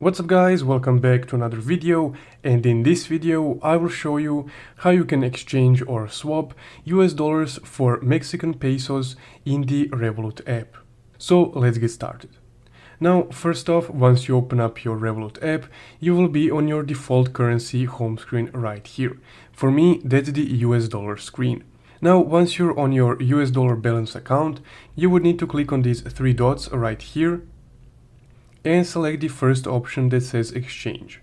What's up guys, welcome back to another video, and in this video I will show you how you can exchange or swap US dollars for Mexican pesos in the Revolut app. So let's get started. Now first off, once you open up your Revolut app, you will be on your default currency home screen right here. For me, that's the US dollar screen. Now once you're on your US dollar balance account, you would need to click on these three dots right here and select the first option that says exchange.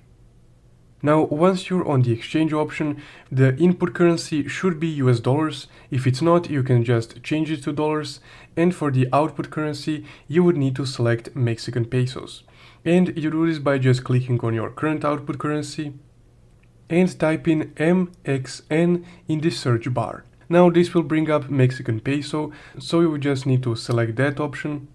Now once you're on the exchange option, the input currency should be US dollars. If it's not, you can just change it to dollars, and for the output currency you would need to select Mexican pesos. And you do this by just clicking on your current output currency and type in MXN in the search bar. Now this will bring up Mexican peso, so you would just need to select that option.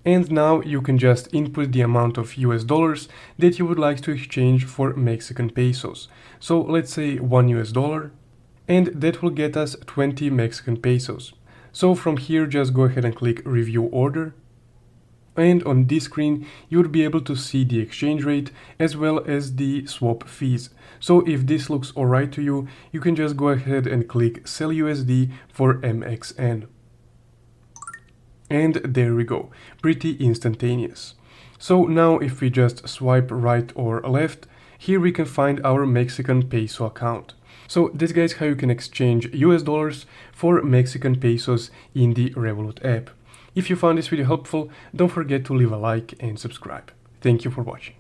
And now you can just input the amount of US dollars that you would like to exchange for Mexican pesos. So let's say $1 US, and that will get us 20 Mexican pesos. So from here, just go ahead and click review order. And on this screen, you would be able to see the exchange rate as well as the swap fees. So if this looks alright to you, you can just go ahead and click sell USD for MXN. And there we go, pretty instantaneous. So now if we just swipe right or left, here we can find our Mexican peso account. So this guys how you can exchange US dollars for Mexican pesos in the Revolut app. If you found this video helpful, don't forget to leave a like and subscribe. Thank you for watching.